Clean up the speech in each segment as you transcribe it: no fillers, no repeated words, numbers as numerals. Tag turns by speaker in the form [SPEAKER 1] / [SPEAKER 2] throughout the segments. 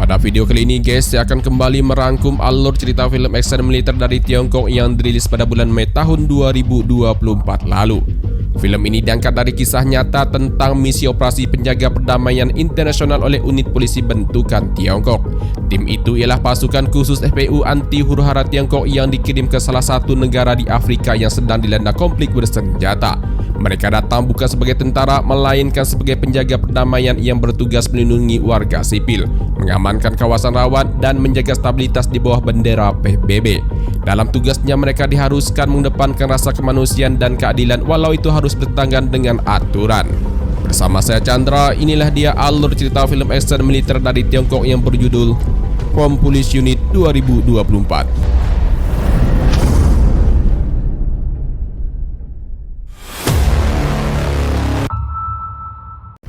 [SPEAKER 1] Pada video kali ini guys, saya akan kembali merangkum alur cerita film action militer dari Tiongkok yang dirilis pada bulan Mei tahun 2024 lalu. Film ini diangkat dari kisah nyata tentang misi operasi penjaga perdamaian internasional oleh unit polisi bentukan Tiongkok. Tim itu ialah pasukan khusus FPU anti huru-hara Tiongkok yang dikirim ke salah satu negara di Afrika yang sedang dilanda konflik bersenjata. Mereka datang bukan sebagai tentara, melainkan sebagai penjaga perdamaian yang bertugas melindungi warga sipil, mengamankan kawasan rawan, dan menjaga stabilitas di bawah bendera PBB. Dalam tugasnya, mereka diharuskan mengedepankan rasa kemanusiaan dan keadilan, walau itu harus bertentangan dengan aturan. Bersama saya Chandra, inilah dia alur cerita film action militer dari Tiongkok yang berjudul From Police Unit 2024.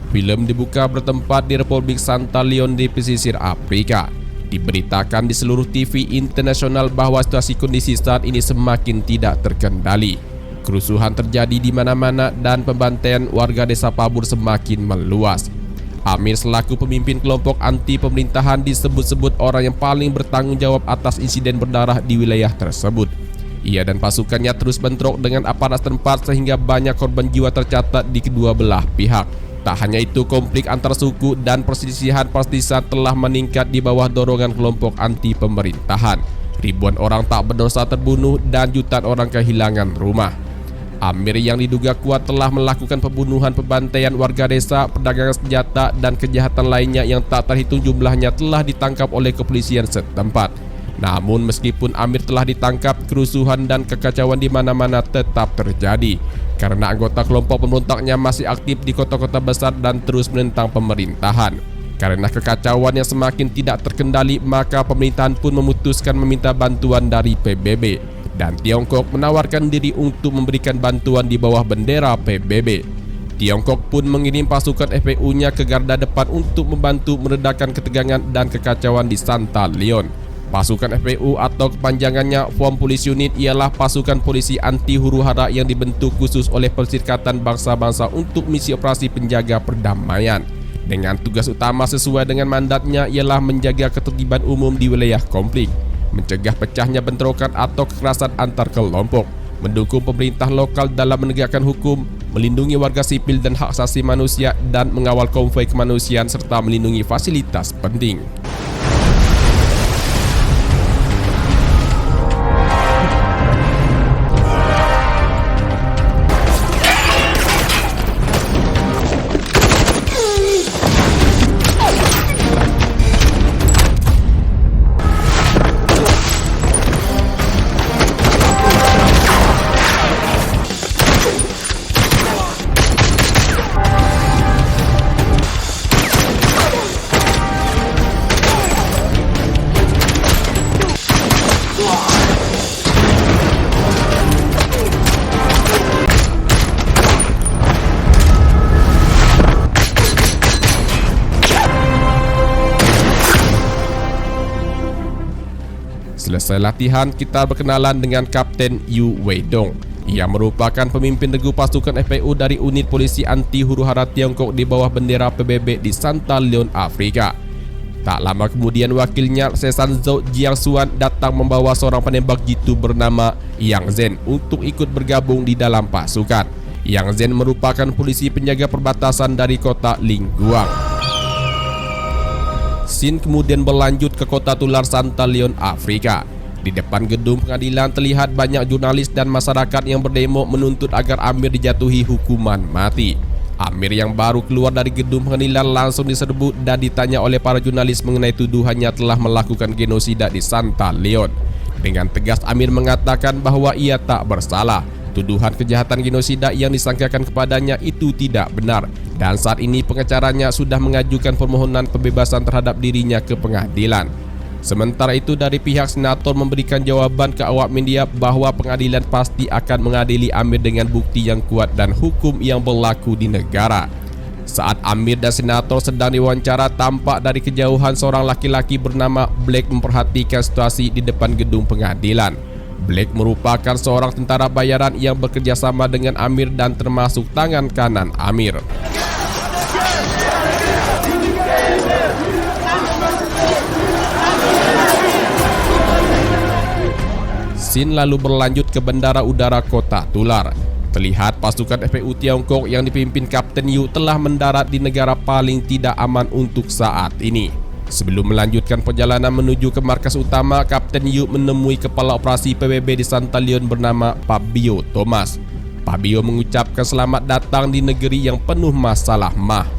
[SPEAKER 1] Film dibuka bertempat di Republik Santa Leone di pesisir Afrika. Diberitakan di seluruh TV internasional bahwa situasi kondisi saat ini semakin tidak terkendali. Kerusuhan terjadi di mana-mana dan pembantaian warga desa Pabur semakin meluas. Amir selaku pemimpin kelompok anti pemerintahan disebut-sebut orang yang paling bertanggung jawab atas insiden berdarah di wilayah tersebut. Ia dan pasukannya terus bentrok dengan aparat setempat sehingga banyak korban jiwa tercatat di kedua belah pihak. Tak hanya itu, konflik antar suku dan perselisihan partisan telah meningkat di bawah dorongan kelompok anti pemerintahan. Ribuan orang tak berdosa terbunuh dan jutaan orang kehilangan rumah. Amir yang diduga kuat telah melakukan pembunuhan, pembantaian warga desa, perdagangan senjata, dan kejahatan lainnya yang tak terhitung jumlahnya telah ditangkap oleh kepolisian setempat. Namun meskipun Amir telah ditangkap, kerusuhan dan kekacauan di mana-mana tetap terjadi karena anggota kelompok pemberontaknya masih aktif di kota-kota besar dan terus menentang pemerintahan. Karena kekacauan yang semakin tidak terkendali, maka pemerintahan pun memutuskan meminta bantuan dari PBB, dan Tiongkok menawarkan diri untuk memberikan bantuan di bawah bendera PBB. Tiongkok pun mengirim pasukan FPU-nya ke garda depan untuk membantu meredakan ketegangan dan kekacauan di Santa Leone. Pasukan FPU atau kepanjangannya From Police Unit ialah pasukan polisi anti huru-hara yang dibentuk khusus oleh Perserikatan Bangsa-Bangsa untuk misi operasi penjaga perdamaian. Dengan tugas utama sesuai dengan mandatnya ialah menjaga ketertiban umum di wilayah konflik, mencegah pecahnya bentrokan atau kekerasan antar kelompok, mendukung pemerintah lokal dalam menegakkan hukum, melindungi warga sipil dan hak asasi manusia, dan mengawal konvoi kemanusiaan serta melindungi fasilitas penting. Selesai latihan, kita berkenalan dengan Kapten Yu Weidong. Ia merupakan pemimpin regu pasukan FPU dari unit polisi anti huru-hara Tiongkok di bawah bendera PBB di Santa Leone, Afrika. Tak lama kemudian, wakilnya Sesan Zhou Jiangsuan datang membawa seorang penembak jitu bernama Yang Zhen untuk ikut bergabung di dalam pasukan. Yang Zhen merupakan polisi penjaga perbatasan dari kota Lingguang. Scene kemudian berlanjut ke kota tular Santa Leone, Afrika. Di depan gedung pengadilan terlihat banyak jurnalis dan masyarakat yang berdemo menuntut agar Amir dijatuhi hukuman mati. Amir yang baru keluar dari gedung pengadilan langsung diserbu dan ditanya oleh para jurnalis mengenai tuduhannya telah melakukan genosida di Santa Leone. Dengan tegas Amir mengatakan bahwa ia tak bersalah. Tuduhan kejahatan genosida yang disangkakan kepadanya itu tidak benar, dan saat ini pengacaranya sudah mengajukan permohonan pembebasan terhadap dirinya ke pengadilan. Sementara itu, dari pihak senator memberikan jawaban ke awak media bahwa pengadilan pasti akan mengadili Amir dengan bukti yang kuat dan hukum yang berlaku di negara. Saat Amir dan senator sedang diwawancara, tampak dari kejauhan seorang laki-laki bernama Black memperhatikan situasi di depan gedung pengadilan. Black merupakan seorang tentara bayaran yang bekerja sama dengan Amir dan termasuk tangan kanan Amir. mesin lalu berlanjut ke Bandara Udara Kota Tular. Terlihat pasukan FPU Tiongkok yang dipimpin Kapten Yu telah mendarat di negara paling tidak aman untuk saat ini. Sebelum melanjutkan perjalanan menuju ke markas utama, Kapten Yu menemui Kepala Operasi PBB di Santalion bernama Fabio Thomas. Fabio mengucapkan selamat datang di negeri yang penuh masalah mah.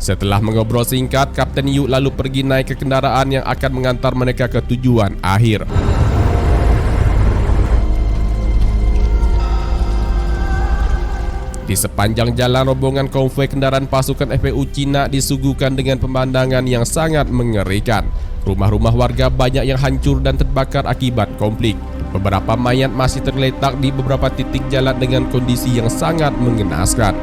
[SPEAKER 1] Setelah mengobrol singkat, Kapten Yu lalu pergi naik ke kendaraan yang akan mengantar mereka ke tujuan akhir. Di sepanjang jalan, rombongan konvoi kendaraan pasukan FPU Cina disuguhkan dengan pemandangan yang sangat mengerikan. Rumah-rumah warga banyak yang hancur dan terbakar akibat konflik. Beberapa mayat masih tergeletak di beberapa titik jalan dengan kondisi yang sangat mengenaskan.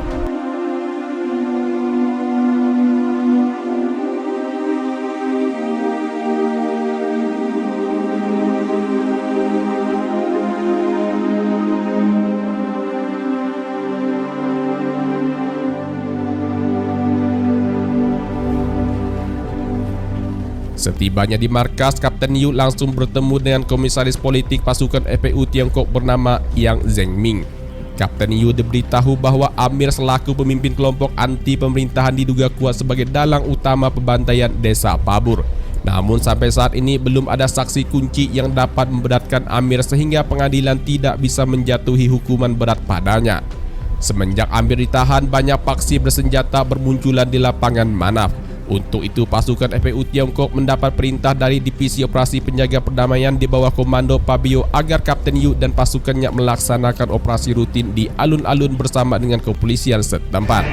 [SPEAKER 1] Setibanya di markas, Kapten Yu langsung bertemu dengan komisaris politik pasukan FPU Tiongkok bernama Yang Zhengming. Kapten Yu diberitahu bahwa Amir selaku pemimpin kelompok anti pemerintahan diduga kuat sebagai dalang utama pembantaian Desa Pabur. Namun sampai saat ini belum ada saksi kunci yang dapat memberatkan Amir sehingga pengadilan tidak bisa menjatuhi hukuman berat padanya. Semenjak Amir ditahan, banyak paksi bersenjata bermunculan di lapangan Manaf. Untuk itu, pasukan FPU Tiongkok mendapat perintah dari Divisi Operasi Penjaga Perdamaian di bawah komando Fabio agar Kapten Yu dan pasukannya melaksanakan operasi rutin di alun-alun bersama dengan kepolisian setempat.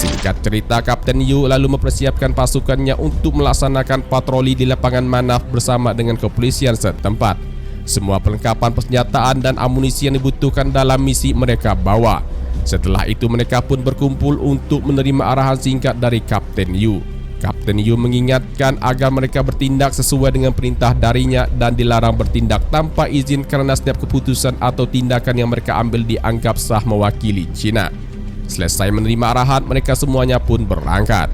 [SPEAKER 1] Singkat cerita, Kapten Yu lalu mempersiapkan pasukannya untuk melaksanakan patroli di lapangan Manaf bersama dengan kepolisian setempat. Semua perlengkapan persenjataan dan amunisi yang dibutuhkan dalam misi mereka bawa. Setelah itu mereka pun berkumpul untuk menerima arahan singkat dari Kapten Yu. Kapten Yu mengingatkan agar mereka bertindak sesuai dengan perintah darinya dan dilarang bertindak tanpa izin karena setiap keputusan atau tindakan yang mereka ambil dianggap sah mewakili Cina. Selesai menerima arahan, mereka semuanya pun berangkat.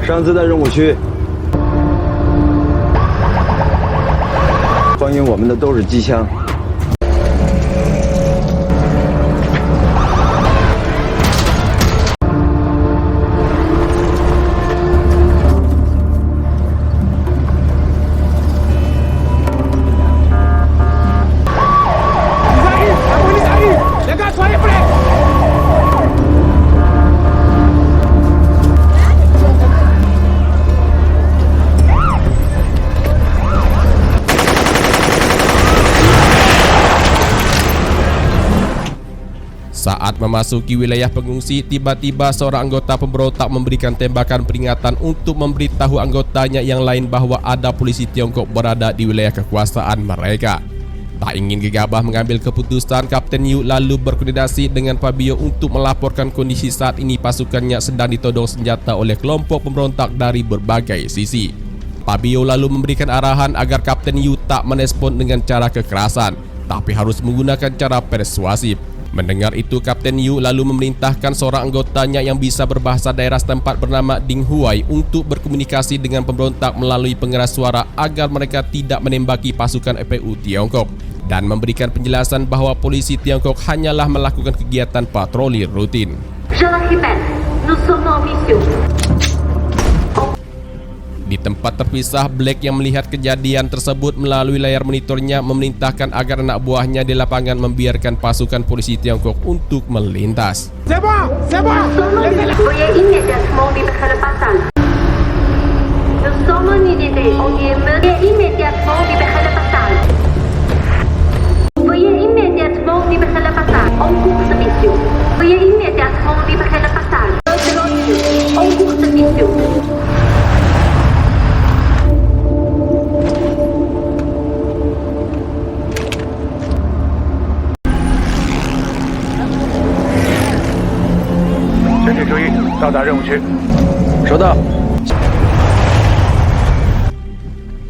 [SPEAKER 2] 上次的任务区，欢迎我们的都是机枪。
[SPEAKER 1] Saat memasuki wilayah pengungsi, tiba-tiba seorang anggota pemberontak memberikan tembakan peringatan untuk memberitahu anggotanya yang lain bahwa ada polisi Tiongkok berada di wilayah kekuasaan mereka. Tak ingin gegabah mengambil keputusan, Kapten Yu lalu berkoordinasi dengan Fabio untuk melaporkan kondisi saat ini pasukannya sedang ditodong senjata oleh kelompok pemberontak dari berbagai sisi. Fabio lalu memberikan arahan agar Kapten Yu tak merespon dengan cara kekerasan, tapi harus menggunakan cara persuasif. Mendengar itu, Kapten Yu lalu memerintahkan seorang anggotanya yang bisa berbahasa daerah setempat bernama Ding Huai untuk berkomunikasi dengan pemberontak melalui pengeras suara agar mereka tidak menembaki pasukan FPU Tiongkok dan memberikan penjelasan bahwa polisi Tiongkok hanyalah melakukan kegiatan patroli rutin. Di tempat terpisah, Black yang melihat kejadian tersebut melalui layar monitornya memerintahkan agar anak buahnya di lapangan membiarkan pasukan polisi Tiongkok untuk melintas.
[SPEAKER 2] 到。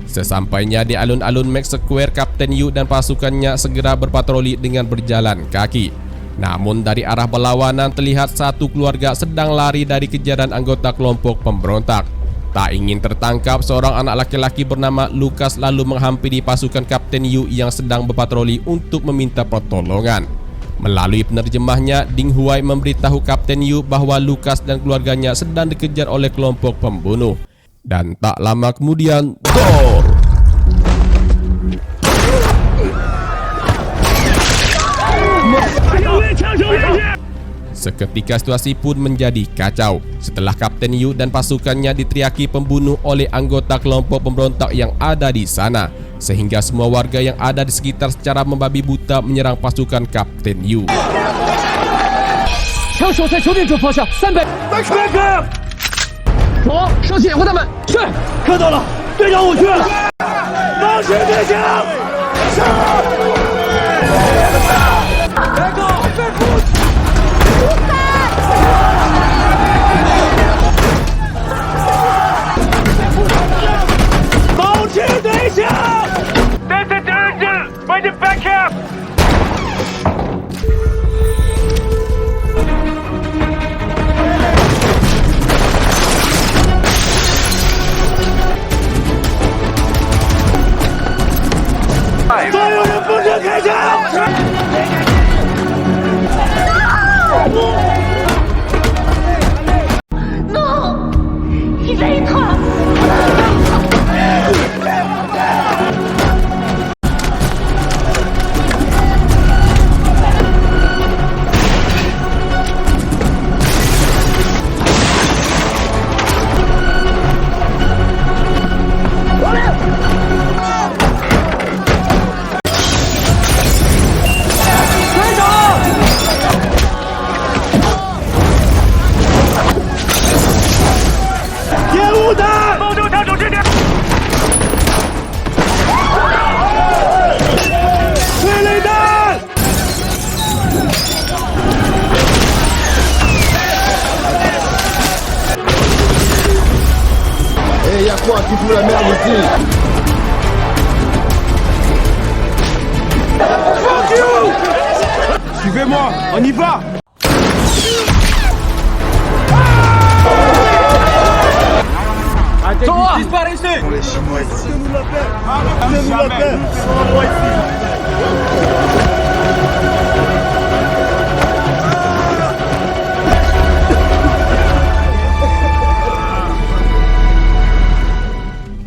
[SPEAKER 1] Sesampainya di alun-alun Max Square, Kapten Yu dan pasukannya segera berpatroli dengan berjalan kaki. Namun dari arah berlawanan terlihat satu keluarga sedang lari dari kejaran anggota kelompok pemberontak. Tak ingin tertangkap, seorang anak laki-laki bernama Lukas lalu menghampiri pasukan Kapten Yu yang sedang berpatroli untuk meminta pertolongan. Melalui penerjemahnya, Ding Huai memberitahu Kapten Yu bahwa Lukas dan keluarganya sedang dikejar oleh kelompok pembunuh. Dan tak lama kemudian, dor! Seketika situasi pun menjadi kacau setelah Kapten Yu dan pasukannya diteriaki pembunuh oleh anggota kelompok pemberontak yang ada di sana, sehingga semua warga yang ada di sekitar secara membabi buta menyerang pasukan Kapten Yu.
[SPEAKER 3] 枪手在球面这方向300，走，升起掩护他们，去！
[SPEAKER 4] 看到了，队长我去，当时队长，上！别动，别哭！保持队形 ，That's the direction. Find the back up. 所有人不准开枪！
[SPEAKER 5] No， 你这一套。
[SPEAKER 2] Quoi, tu fous la merde ici?
[SPEAKER 4] Fuck you! Suivez-moi, on y va! Disparaissez! Pour les Chinois ici. Nous la paix! Nous la paix! Sans loi ici!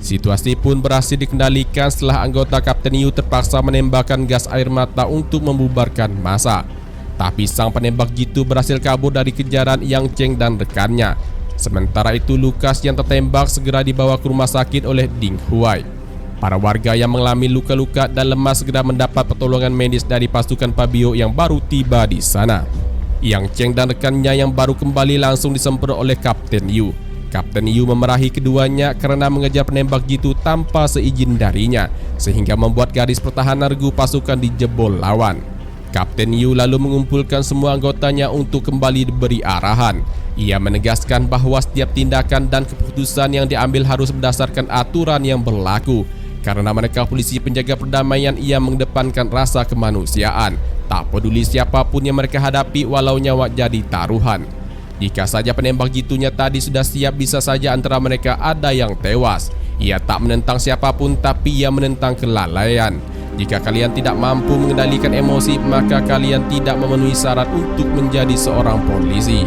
[SPEAKER 1] Situasi pun berhasil dikendalikan setelah anggota Kapten Yu terpaksa menembakkan gas air mata untuk membubarkan massa. Tapi sang penembak jitu berhasil kabur dari kejaran Yang Cheng dan rekannya. Sementara itu Lukas yang tertembak segera dibawa ke rumah sakit oleh Ding Huai. Para warga yang mengalami luka-luka dan lemah segera mendapat pertolongan medis dari pasukan Pabio yang baru tiba di sana. Yang Cheng dan rekannya yang baru kembali langsung disemprot oleh Kapten Yu. Kapten Yu memarahi keduanya karena mengejar penembak jitu tanpa seizin darinya, sehingga membuat garis pertahanan regu pasukan dijebol lawan. Kapten Yu lalu mengumpulkan semua anggotanya untuk kembali diberi arahan. Ia menegaskan bahwa setiap tindakan dan keputusan yang diambil harus berdasarkan aturan yang berlaku. Karena mereka polisi penjaga perdamaian, ia mengedepankan rasa kemanusiaan. Tak peduli siapapun yang mereka hadapi walau nyawa jadi taruhan. Jika saja penembak jitunya tadi sudah siap, bisa saja antara mereka ada yang tewas. Ia tak menentang siapapun, tapi ia menentang kelalaian. Jika kalian tidak mampu mengendalikan emosi, maka kalian tidak memenuhi syarat untuk menjadi seorang polisi.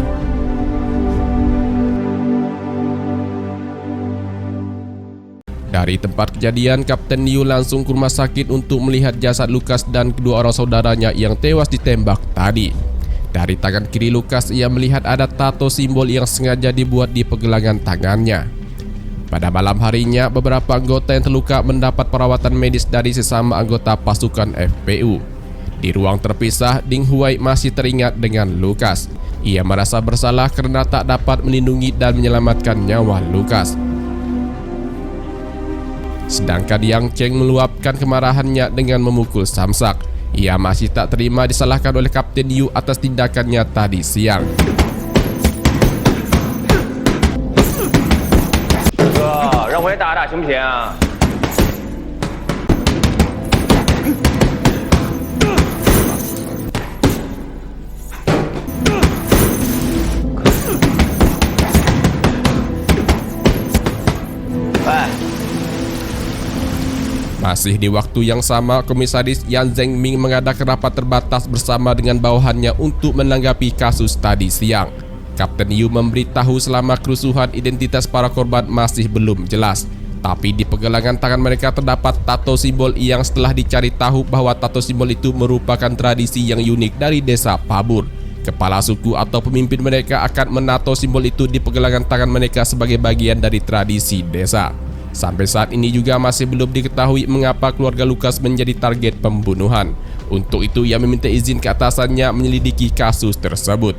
[SPEAKER 1] Dari tempat kejadian, Kapten Yu langsung ke rumah sakit untuk melihat jasad Lukas dan kedua orang saudaranya yang tewas ditembak tadi. Dari tangan kiri Lukas, ia melihat ada tato simbol yang sengaja dibuat di pergelangan tangannya. Pada malam harinya, beberapa anggota yang terluka mendapat perawatan medis dari sesama anggota pasukan FPU. Di ruang terpisah, Ding Huai masih teringat dengan Lukas. Ia merasa bersalah karena tak dapat melindungi dan menyelamatkan nyawa Lukas. Sedangkan Yang Cheng meluapkan kemarahannya dengan memukul samsak. Ia masih tak terima disalahkan oleh Kapten Yu atas tindakannya tadi siang.
[SPEAKER 4] 等会打打行不行啊？
[SPEAKER 1] Masih di waktu yang sama, Komisaris Yan Zhengming mengadakan rapat terbatas bersama dengan bawahannya untuk menanggapi kasus tadi siang. Kapten Yu memberitahu selama kerusuhan identitas para korban masih belum jelas. Tapi di pergelangan tangan mereka terdapat tato simbol yang setelah dicari tahu bahwa tato simbol itu merupakan tradisi yang unik dari desa Pabur. Kepala suku atau pemimpin mereka akan menato simbol itu di pergelangan tangan mereka sebagai bagian dari tradisi desa. Sampai saat ini juga masih belum diketahui mengapa keluarga Lukas menjadi target pembunuhan. Untuk itu ia meminta izin ke atasannya menyelidiki kasus tersebut.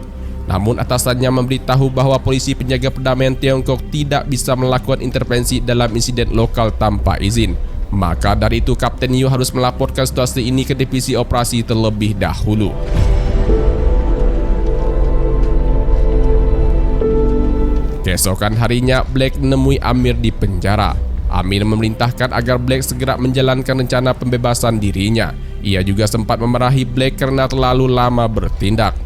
[SPEAKER 1] Namun atasannya memberitahu bahwa polisi penjaga perdamaian Tiongkok tidak bisa melakukan intervensi dalam insiden lokal tanpa izin. Maka dari itu Kapten Yu harus melaporkan situasi ini ke divisi operasi terlebih dahulu. Keesokan harinya, Black menemui Amir di penjara. Amir memerintahkan agar Black segera menjalankan rencana pembebasan dirinya. Ia juga sempat memarahi Black karena terlalu lama bertindak.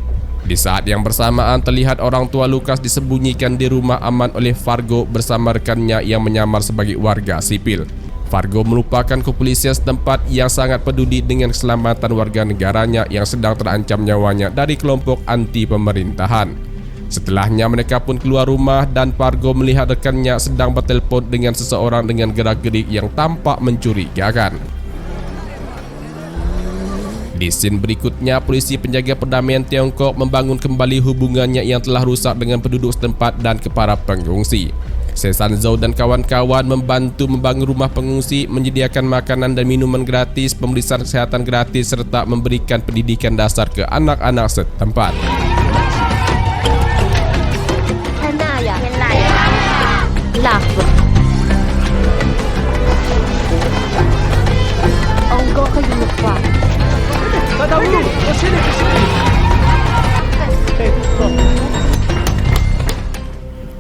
[SPEAKER 1] Di saat yang bersamaan, terlihat orang tua Lukas disembunyikan di rumah aman oleh Fargo bersama rekannya yang menyamar sebagai warga sipil. Fargo merupakan kepolisian setempat yang sangat peduli dengan keselamatan warga negaranya yang sedang terancam nyawanya dari kelompok anti pemerintahan. Setelahnya mereka pun keluar rumah dan Fargo melihat rekannya sedang bertelepon dengan seseorang dengan gerak-gerik yang tampak mencurigakan. Di scene berikutnya, polisi penjaga perdamaian Tiongkok membangun kembali hubungannya yang telah rusak dengan penduduk setempat dan ke para pengungsi. Sesan Zhou dan kawan-kawan membantu membangun rumah pengungsi, menyediakan makanan dan minuman gratis, pemeriksaan kesehatan gratis, serta memberikan pendidikan dasar ke anak-anak setempat.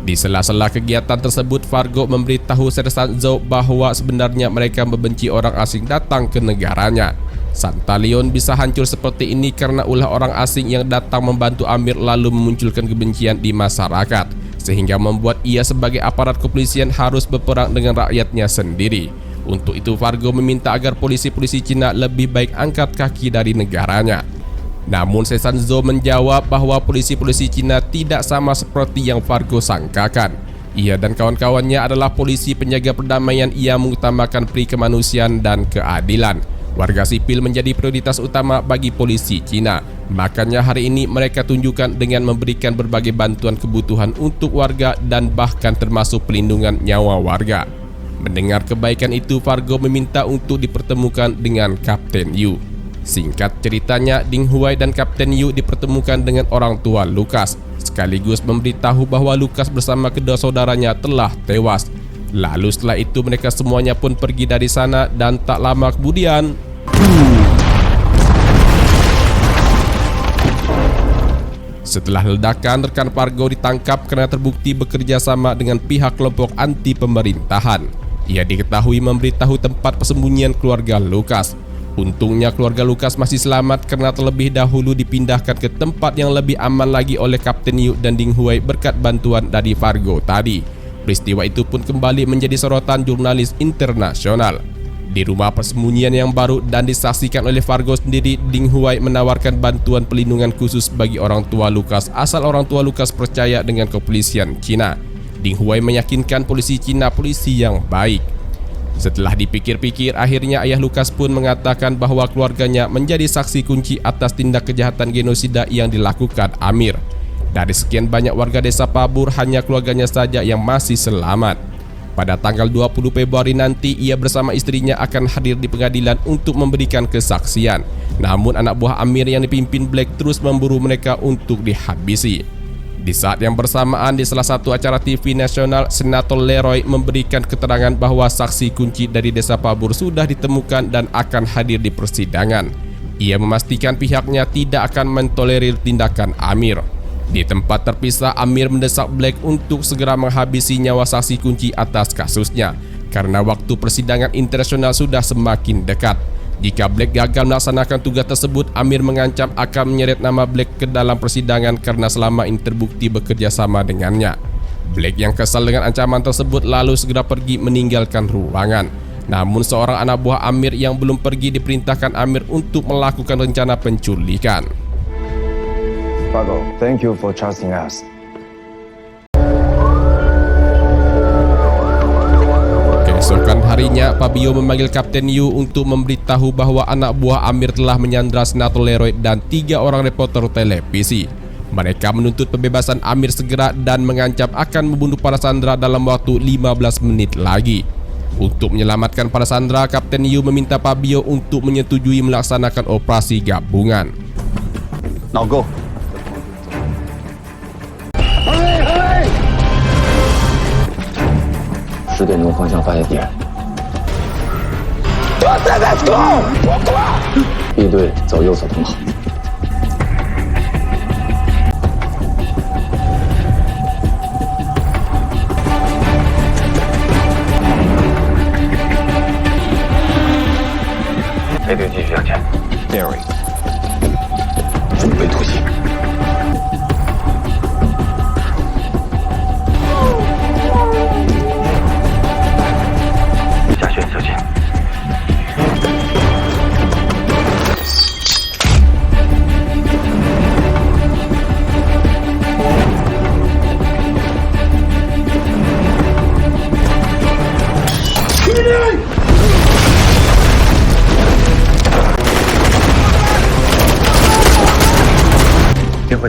[SPEAKER 1] Di sela-sela kegiatan tersebut, Fargo memberitahu Sersan Zhou bahwa sebenarnya mereka membenci orang asing datang ke negaranya. Santalion bisa hancur seperti ini karena ulah orang asing yang datang membantu Amir lalu memunculkan kebencian di masyarakat, sehingga membuat ia sebagai aparat kepolisian harus berperang dengan rakyatnya sendiri. Untuk itu Fargo meminta agar polisi-polisi Cina lebih baik angkat kaki dari negaranya. Namun Sesan Zhou menjawab bahwa polisi-polisi Cina tidak sama seperti yang Fargo sangkakan. Ia dan kawan-kawannya adalah polisi penjaga perdamaian yang mengutamakan pri kemanusiaan dan keadilan. Warga sipil menjadi prioritas utama bagi polisi Cina. Makanya hari ini mereka tunjukkan dengan memberikan berbagai bantuan kebutuhan untuk warga dan bahkan termasuk pelindungan nyawa warga. Mendengar kebaikan itu, Fargo meminta untuk dipertemukan dengan Kapten Yu. Singkat ceritanya, Ding Huai dan Kapten Yu dipertemukan dengan orang tua Lukas, sekaligus memberitahu bahwa Lukas bersama kedua saudaranya telah tewas. Lalu setelah itu mereka semuanya pun pergi dari sana dan tak lama kemudian setelah ledakan, rekan Fargo ditangkap karena terbukti bekerja sama dengan pihak kelompok anti pemerintahan. Ia diketahui memberitahu tempat persembunyian keluarga Lukas. Untungnya keluarga Lukas masih selamat karena terlebih dahulu dipindahkan ke tempat yang lebih aman lagi oleh Kapten Yu dan Ding Huai berkat bantuan dari Fargo tadi. Peristiwa itu pun kembali menjadi sorotan jurnalis internasional. Di rumah persembunyian yang baru dan disaksikan oleh Fargo sendiri, Ding Huai menawarkan bantuan pelindungan khusus bagi orang tua Lukas asal orang tua Lukas percaya dengan kepolisian Cina. Ding Huai meyakinkan polisi Cina polisi yang baik. Setelah dipikir-pikir, akhirnya ayah Lukas pun mengatakan bahwa keluarganya menjadi saksi kunci atas tindak kejahatan genosida yang dilakukan Amir. Dari sekian banyak warga desa Pabur, hanya keluarganya saja yang masih selamat. Pada tanggal 20 Februari nanti, ia bersama istrinya akan hadir di pengadilan untuk memberikan kesaksian. Namun anak buah Amir yang dipimpin Black terus memburu mereka untuk dihabisi. Di saat yang bersamaan, di salah satu acara TV nasional, Senator Leroy memberikan keterangan bahwa saksi kunci dari desa Pabur sudah ditemukan dan akan hadir di persidangan. Ia memastikan pihaknya tidak akan mentolerir tindakan Amir. Di tempat terpisah, Amir mendesak Black untuk segera menghabisi nyawa saksi kunci atas kasusnya karena waktu persidangan internasional sudah semakin dekat. Jika Black gagal melaksanakan tugas tersebut, Amir mengancam akan menyeret nama Black ke dalam persidangan karena selama ini terbukti bekerja sama dengannya. Black yang kesal dengan ancaman tersebut lalu segera pergi meninggalkan ruangan. Namun seorang anak buah Amir yang belum pergi diperintahkan Amir untuk melakukan rencana penculikan.
[SPEAKER 6] Fargo, thank you for trusting us.
[SPEAKER 1] Keesokan harinya, Fabio memanggil Kapten Yu untuk memberitahu bahwa anak buah Amir telah menyandra Senator Leroy dan 3 orang reporter televisi. Mereka menuntut pembebasan Amir segera dan mengancam akan membunuh para sandera dalam waktu 15 menit lagi. Untuk menyelamatkan para sandera, Kapten Yu meminta Fabio untuk menyetujui melaksanakan operasi gabungan.
[SPEAKER 6] Now go.
[SPEAKER 7] 10点钟方向发现敌人。B 队走右侧通道。A 队继续向前。Derry， 准备突袭。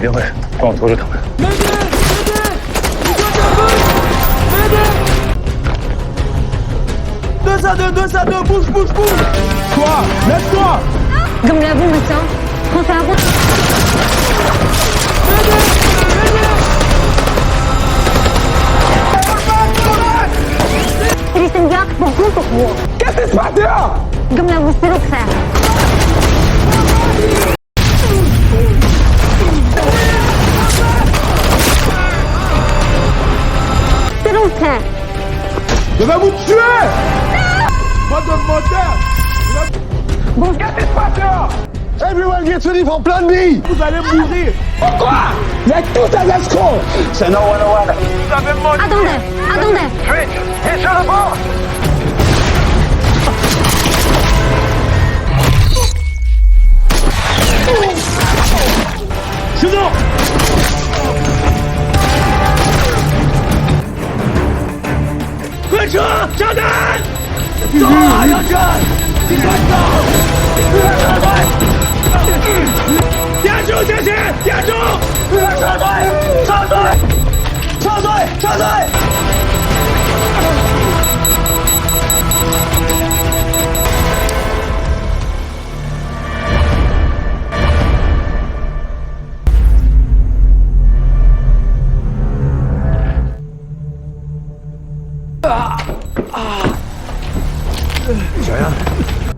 [SPEAKER 7] 定会，帮我拖住他们。
[SPEAKER 4] Deux, bouge, bouge. Toi, lève-toi.
[SPEAKER 5] Comme la bombe, ça. Prends ta route. Listen bien, pourquoi pour moi?
[SPEAKER 4] Qu'est-ce qui se passe dehors?
[SPEAKER 5] Comme la bombe, c'est l'autre frère. C'est l'autre frère.
[SPEAKER 4] Je vais vous tuer. Pas de moteur.
[SPEAKER 5] Bon,
[SPEAKER 4] Qu'est-ce qui se passe dehors?
[SPEAKER 2] Everyone gets ready for plan B.
[SPEAKER 4] Vous allez mourir. Pourquoi? Il y a tout un escroc.
[SPEAKER 6] C'est no 101.
[SPEAKER 4] Vous avez menti.
[SPEAKER 5] attendez.
[SPEAKER 6] Vite, et sur le bord.
[SPEAKER 4] Sinon.快撤！炸弹！走啊，杨震！你快走！不要撤退！点住前行！点住！不要撤退！撤退！撤退！撤退！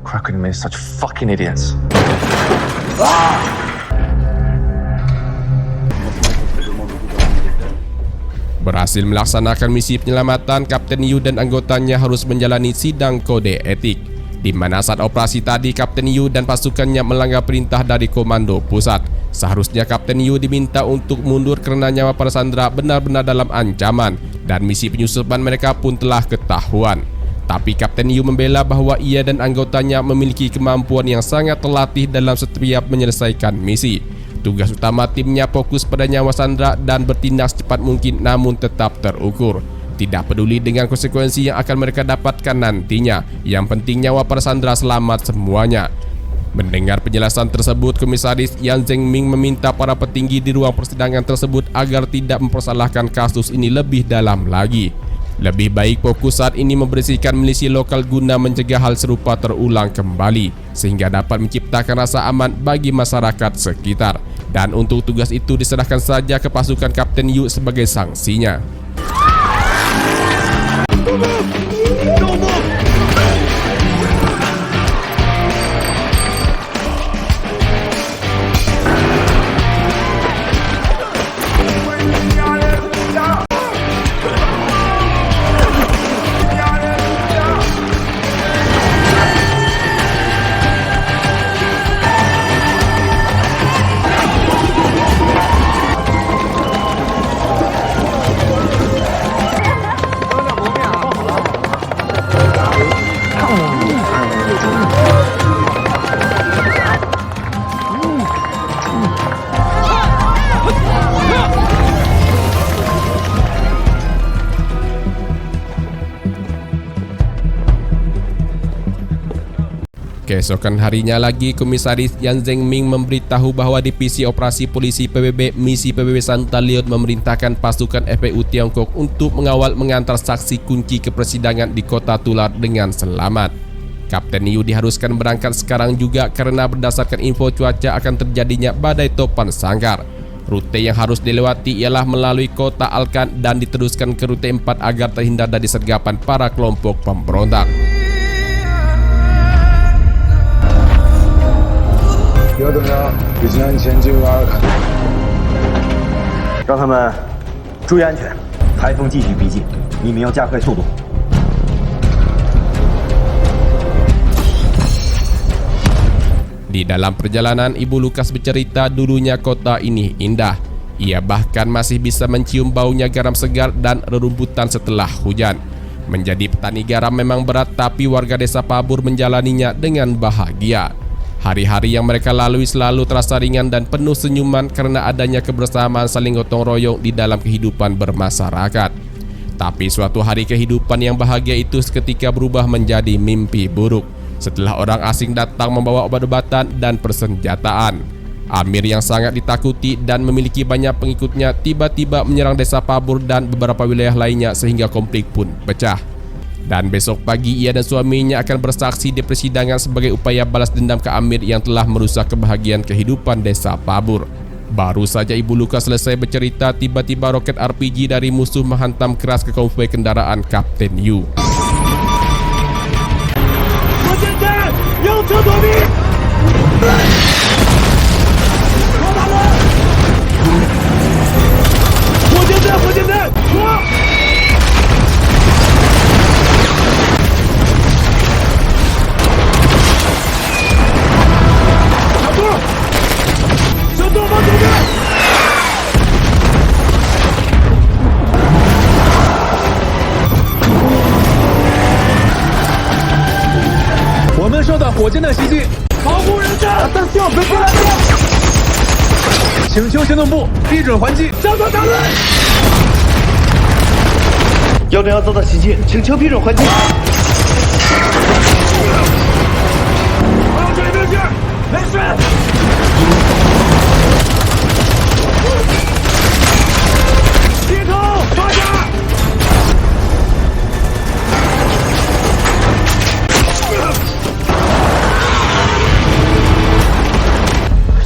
[SPEAKER 6] Kraken made such fucking idiots.
[SPEAKER 1] Berhasil melaksanakan misi penyelamatan, Kapten Yu dan anggotanya harus menjalani sidang kode etik, di mana saat operasi tadi Kapten Yu dan pasukannya melanggar perintah dari komando pusat. Seharusnya Kapten Yu diminta untuk mundur karena nyawa para sandera benar-benar dalam ancaman dan misi penyusupan mereka pun telah ketahuan. Tapi Kapten Yu membela bahwa ia dan anggotanya memiliki kemampuan yang sangat terlatih dalam setiap menyelesaikan misi. Tugas utama timnya fokus pada nyawa sandera dan bertindak secepat mungkin namun tetap terukur. Tidak peduli dengan konsekuensi yang akan mereka dapatkan nantinya. Yang penting nyawa para sandera selamat semuanya. Mendengar penjelasan tersebut, Komisaris Yan Zhengming meminta para petinggi di ruang persidangan tersebut agar tidak mempersalahkan kasus ini lebih dalam lagi. Lebih baik fokus saat ini membersihkan milisi lokal guna mencegah hal serupa terulang kembali, sehingga dapat menciptakan rasa aman bagi masyarakat sekitar. Dan untuk tugas itu diserahkan saja ke pasukan Kapten Yu sebagai sanksinya. Keesokan harinya lagi, Komisaris Yan Zhengming memberitahu bahwa Divisi Operasi Polisi PBB Misi PBB Santalion memerintahkan pasukan FPU Tiongkok untuk mengawal mengantar saksi kunci ke persidangan di Kota Tular dengan selamat. Kapten Yu diharuskan berangkat sekarang juga karena berdasarkan info cuaca akan terjadinya badai topan sangkar. Rute yang harus dilewati ialah melalui Kota Alkan dan diteruskan ke rute 4 agar terhindar dari sergapan para kelompok pemberontak.
[SPEAKER 6] 有等要比安前进入阿尔坎。
[SPEAKER 7] 让他们注意安全。台风继续逼近，你们要加快速度。
[SPEAKER 1] Di dalam perjalanan, Ibu Lukas bercerita dulunya kota ini indah. Ia bahkan masih bisa mencium baunya garam segar dan rerumputan setelah hujan. Menjadi petani garam memang berat, tapi warga desa Pabur menjalaninya dengan bahagia. Hari-hari yang mereka lalui selalu terasa ringan dan penuh senyuman karena adanya kebersamaan saling gotong royong di dalam kehidupan bermasyarakat. Tapi suatu hari kehidupan yang bahagia itu seketika berubah menjadi mimpi buruk setelah orang asing datang membawa obat-obatan dan persenjataan. Amir yang sangat ditakuti dan memiliki banyak pengikutnya tiba-tiba menyerang desa Pabur dan beberapa wilayah lainnya sehingga konflik pun pecah. Dan besok pagi ia dan suaminya akan bersaksi di persidangan sebagai upaya balas dendam ke Amir yang telah merusak kebahagiaan kehidupan desa Pabur. Baru saja Ibu Lukas selesai bercerita, tiba-tiba roket RPG dari musuh menghantam keras ke konvoi kendaraan Kapten Yu.
[SPEAKER 4] 我现在要车躲避！王大人，火箭队，火箭队，我！
[SPEAKER 3] 我们受到火箭弹袭击，
[SPEAKER 4] 保护人质！
[SPEAKER 3] 请求行动部批准还击。
[SPEAKER 4] 上头大人，101遭到袭击，请求批准还击。我要这里没事，没事。低头发射。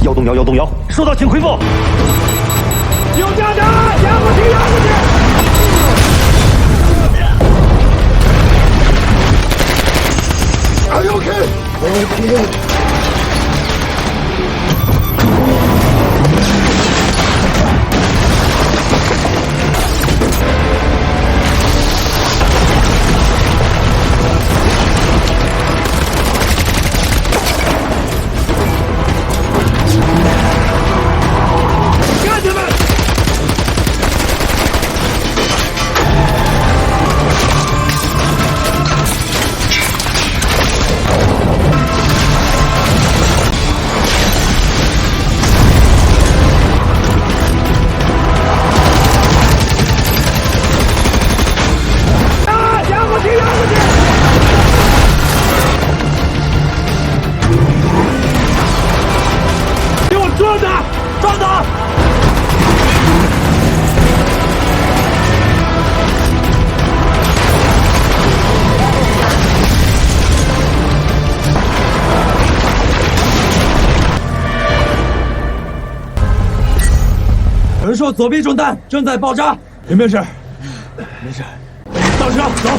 [SPEAKER 7] 要动摇，要动摇！收到，请回复。
[SPEAKER 4] 有炸弹，压过去，压过去！
[SPEAKER 2] Are you okay?
[SPEAKER 3] 有人说左臂中弹，正在爆炸。有没有事？没事。上车，走。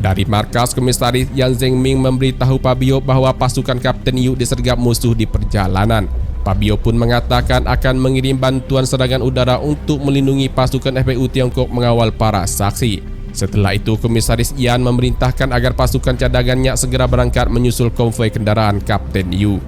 [SPEAKER 1] Dari markas, Komisaris Yan Zhengming memberitahu Pabio bahwa pasukan Kapten Yu disergap musuh di perjalanan. Pabio pun mengatakan akan mengirim bantuan serangan udara untuk melindungi pasukan FPU Tiongkok mengawal para saksi. Setelah itu, Komisaris Yan memerintahkan agar pasukan cadangannya segera berangkat menyusul konvoi kendaraan Kapten Yu.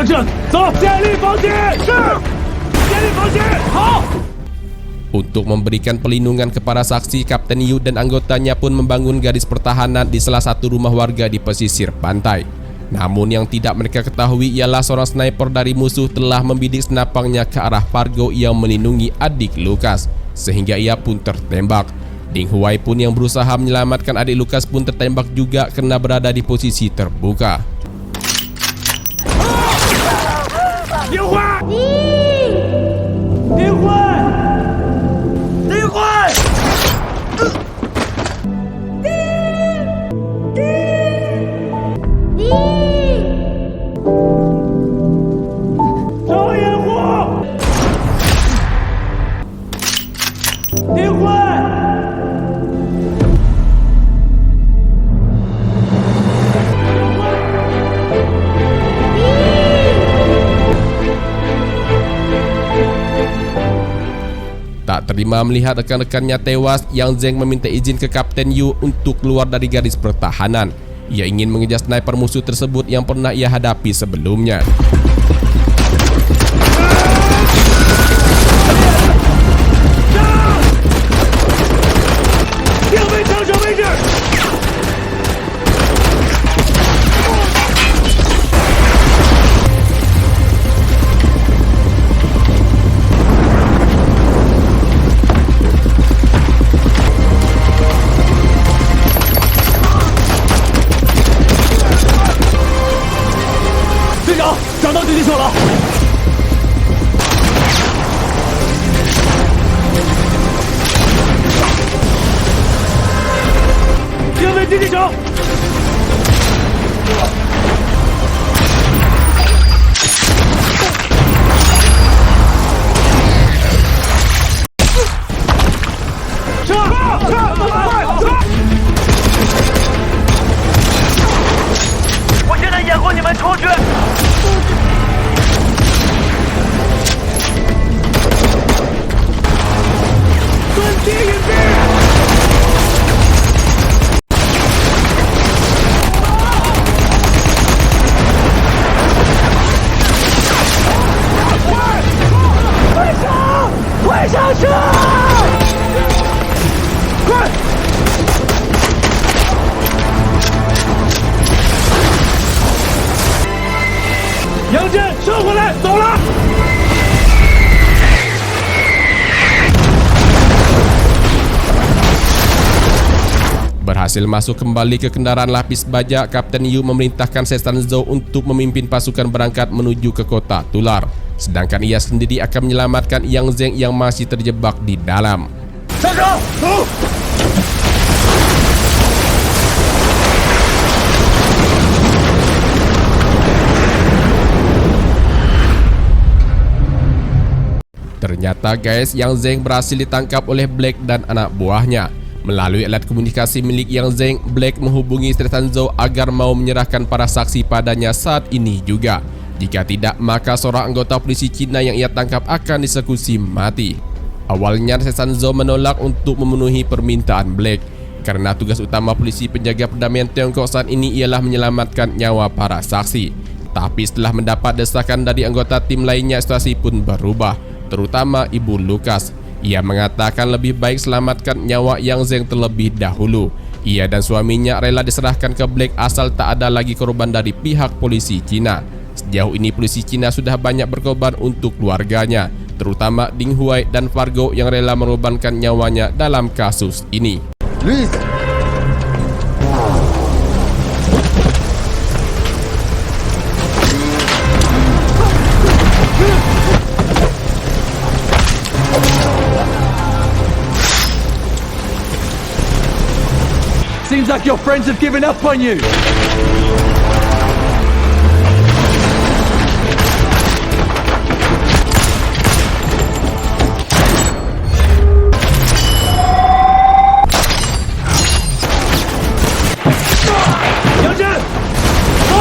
[SPEAKER 3] 杨震，走，建立防线。是，建立防线。好。
[SPEAKER 1] Untuk memberikan pelindungan kepada saksi, Kapten Yu dan anggotanya pun membangun garis pertahanan di salah satu rumah warga di pesisir pantai. Namun yang tidak mereka ketahui ialah seorang sniper dari musuh telah membidik senapangnya ke arah Fargo yang melindungi adik Lukas, sehingga ia pun tertembak. Ding Huai pun yang berusaha menyelamatkan adik Lukas pun tertembak juga karena berada di posisi terbuka.
[SPEAKER 3] Ding Huai! Ding Huai! Ding Huai! 找我掩护！丁辉！
[SPEAKER 1] Tak terima melihat rekan-rekannya tewas, Yang Zeng meminta izin ke Kapten Yu untuk keluar dari garis pertahanan. Ia ingin mengejar sniper musuh tersebut yang pernah ia hadapi sebelumnya. Berhasil masuk kembali ke kendaraan lapis baja, Kapten Yu memerintahkan Sesan Zhou untuk memimpin pasukan berangkat menuju ke kota Tular. Sedangkan ia sendiri akan menyelamatkan Yang Zeng yang masih terjebak di dalam. Ternyata guys, Yang Zeng berhasil ditangkap oleh Black dan anak buahnya. Melalui alat komunikasi milik Yang Zeng, Black menghubungi Sesan Zhou agar mau menyerahkan para saksi padanya saat ini juga. Jika tidak, maka seorang anggota polisi Cina yang ia tangkap akan disekusi mati. Awalnya Sesan Zhou menolak untuk memenuhi permintaan Black, karena tugas utama polisi penjaga perdamaian Tiongkok saat ini ialah menyelamatkan nyawa para saksi. Tapi setelah mendapat desakan dari anggota tim lainnya, situasi pun berubah, terutama Ibu Lukas. Ia mengatakan lebih baik selamatkan nyawa Yang Zeng terlebih dahulu. Ia dan suaminya rela diserahkan ke Black asal tak ada lagi korban dari pihak polisi Cina. Sejauh ini polisi Cina sudah banyak berkorban untuk keluarganya, terutama Ding Huai dan Fargo yang rela mengorbankan nyawanya dalam kasus ini.
[SPEAKER 6] Luis!
[SPEAKER 3] Seems like your friends have given up on you. Yang Zhen, go!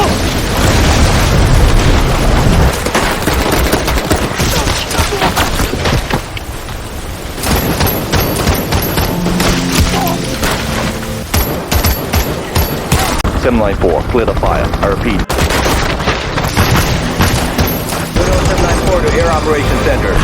[SPEAKER 7] Sim Line 4, clear the fire. I repeat. Air Operations Center.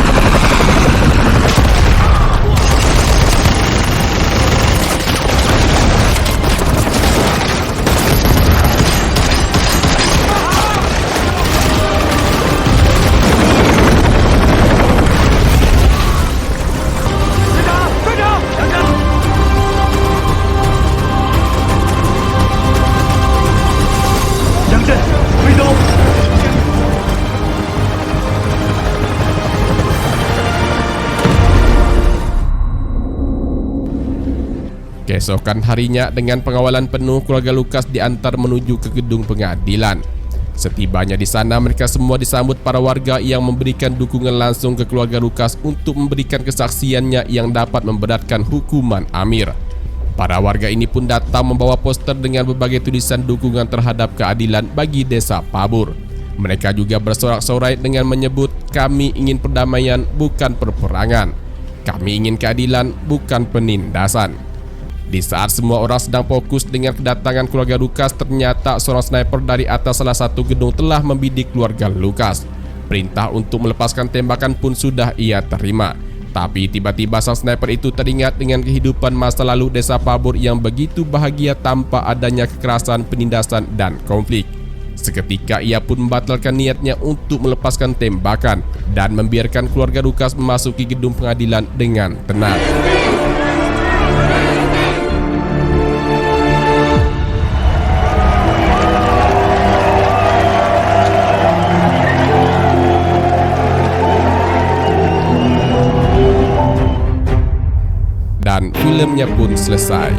[SPEAKER 1] Keesokan harinya, dengan pengawalan penuh, keluarga Lukas diantar menuju ke gedung pengadilan. Setibanya di sana, mereka semua disambut para warga yang memberikan dukungan langsung ke keluarga Lukas untuk memberikan kesaksiannya yang dapat memberatkan hukuman Amir. Para warga ini pun datang membawa poster dengan berbagai tulisan dukungan terhadap keadilan bagi desa Pabur. Mereka juga bersorak-sorai dengan menyebut, "Kami ingin perdamaian, bukan perperangan. Kami ingin keadilan, bukan penindasan." Di saat semua orang sedang fokus dengan kedatangan keluarga Lukas, ternyata seorang sniper dari atas salah satu gedung telah membidik keluarga Lukas. Perintah untuk melepaskan tembakan pun sudah ia terima. Tapi tiba-tiba sang sniper itu teringat dengan kehidupan masa lalu desa Pabur yang begitu bahagia tanpa adanya kekerasan, penindasan, dan konflik. Seketika ia pun membatalkan niatnya untuk melepaskan tembakan dan membiarkan keluarga Lukas memasuki gedung pengadilan dengan tenang. Dan filmnya pun selesai.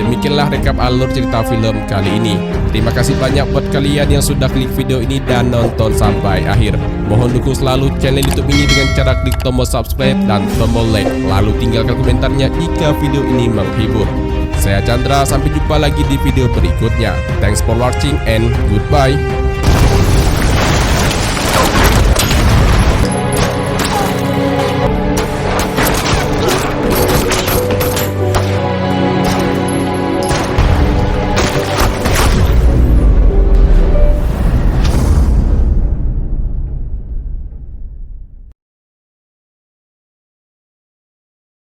[SPEAKER 1] Demikianlah rekap alur cerita film kali ini. Terima kasih banyak buat kalian yang sudah klik video ini dan nonton sampai akhir. Mohon dukung selalu channel YouTube ini dengan cara klik tombol subscribe dan tombol like. Lalu tinggalkan komentarnya jika video ini menghibur. Saya Chandra, sampai jumpa lagi di video berikutnya. Thanks for watching and goodbye.